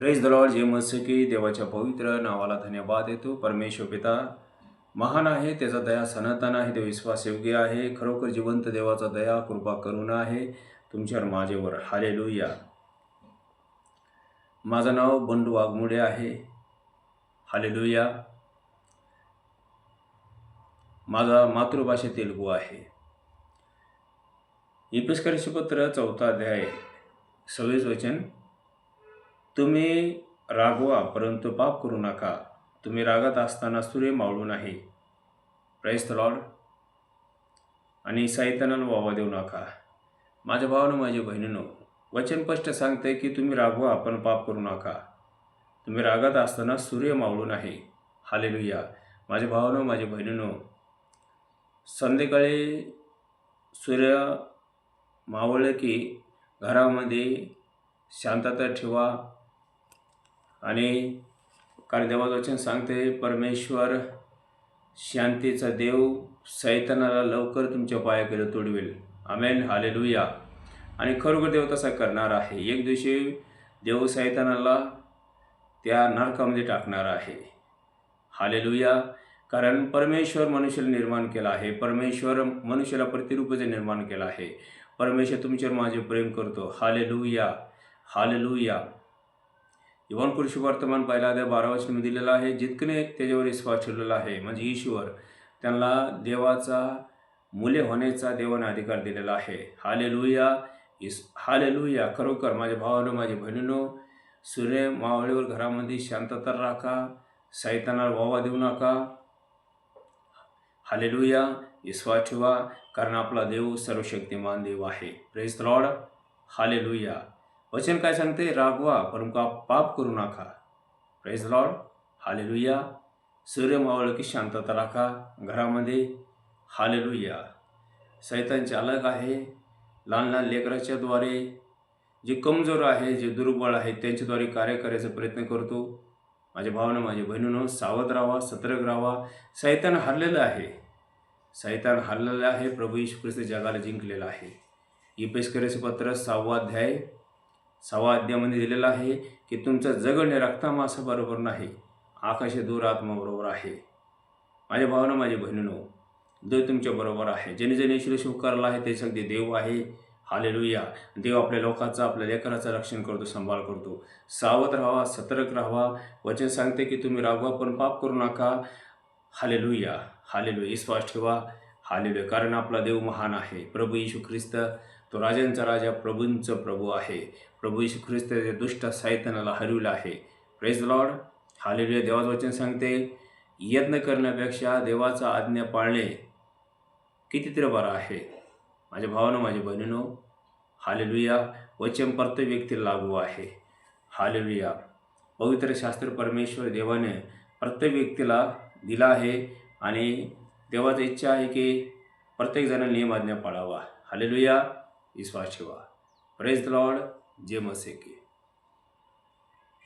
Praise the Lord. जे मस्त की देवाच्या पवित्र नावाला धन्यवाद देतो. परमेश्वर पिता महान आहे, त्याचा दया सनातन आहे, ते विश्वासयोग्य आहे. खरोखर जिवंत देवाचा दया कृपा करुणा आहे तुमच्यावर माझ्यावर. हालेलुया. माझं नाव बंडू वाघमोडे आहे. हालेलुया. माझा मातृभाषा तेलुगू आहे. इफिस्कराचे पत्र 4 अध्याय 26 वचन. तुम्ही रागवा परंतु पाप करू नका. तुम्ही रागात असताना सूर्य मावळू नाही. Praise the Lord. आणि सैतानाला वावा देऊ नका. माझ्या भावानं माझ्या बहिणीनं वचन स्पष्ट सांगते की तुम्ही रागवा पण पाप करू नका. तुम्ही रागात असताना सूर्य मावळू नाही. हालेलुया. माझ्या भावानं माझ्या बहिणीनं संध्याकाळी सूर्य मावळलं की घरामध्ये शांतता ठेवा. आणि कारण देवाचं वचन सांगते परमेश्वर शांतीचा देव सैतानाला लवकर तुमच्या पायाकडे तोडवेल. आमेन. हालेलुया. आणि खरोखर देव तसा करणार आहे. एक दिवशी देव सैतानाला त्या नरकामध्ये टाकणार आहे. हालेलुया. कारण परमेश्वर मनुष्याला निर्माण केला आहे. परमेश्वर मनुष्याला प्रतिरूपाचे निर्माण केलं आहे. परमेश्वर तुमच्यावर माझे प्रेम करतो. हालेलुया. हालेलुया. योहान कृषी वर्तमान 1:12 दिलेला आहे. जितकने त्याच्यावर विश्वास ठेवलेला आहे म्हणजे ईश्वर, त्यांना देवाचा मुले होण्याचा देवाने अधिकार दिलेला आहे. हालेलुया. हालेलुया. खरोखर माझ्या भावानं माझ्या बहिणीनं सूर्य मावळीवर घरामध्ये शांतता राखा. सैतानाला वावा देऊ नका. हालेलुया. विश्वास ठेवा कारण आपला देव सर्वशक्तिमान देव आहे. Praise the Lord. हालेलुया. वचन काय सांगते? रागवा परंतु पाप करू नका. Praise the Lord. हालेलुया. सूर्य मावळ की शांतता राखा घरामध्ये. हालेलुया. सैतान चालक आहे. लहान लहान लेकराच्या द्वारे जे कमजोर आहे, जे दुर्बळ आहे त्यांच्याद्वारे कार्य करायचा प्रयत्न करतो. माझ्या भावानं माझ्या बहिणीनं सावध राहावा, सतर्क राहावा. सैतान हरलेलं आहे. सैतान हरलेलं आहे. प्रभू येशू ख्रिस्त जगाला जिंकलेला आहे. इफिस्कराचे पत्र 6 अध्याय 6 अध्यायामध्ये दिलेलं आहे की तुमचं जगणे रक्तामांसा बरोबर नाही, आकाशी दूर आत्माबरोबर आहे. माझ्या भावानं माझ्या बहिणीनं देव तुमच्या बरोबर आहे. ज्याने ज्याने येशूला स्वीकारला आहे ते सगळे देव आहे. हालेलुया. देव आपल्या लोकांचा, आपल्या लेकराचं रक्षण करतो, सांभाळ करतो. सावध राहावा, सतर्क राहावा. वचन सांगते की तुम्ही रागवा पण पाप करू नका. हालेलुया. हालेलुया. विश्वास ठेवा. हालेलुया. कारण आपला देव महान आहे. प्रभू येशू ख्रिस्त तो राजांचा राजा, प्रभूंचं प्रभू आहे. प्रभू येशू ख्रिस्त दुष्ट सैतानाला हरविलं आहे. Praise the Lord. हालेलुया. देवाचं वचन सांगते यत्न करण्यापेक्षा देवाचा आज्ञा पाळणे कितीतरी बरं आहे. माझ्या भावानं माझ्या बहिणीनं हालेलुया. वचन प्रत्येक व्यक्तीला लागू आहे. हालेलुया. पवित्र शास्त्र परमेश्वर देवाने प्रत्येक व्यक्तीला दिला आहे आणि देवाची इच्छा आहे की प्रत्येक जण नियम आज्ञा पाळावा. हालेलुया. विश्वास ठेवा. Praise the lord. जय मसीह की.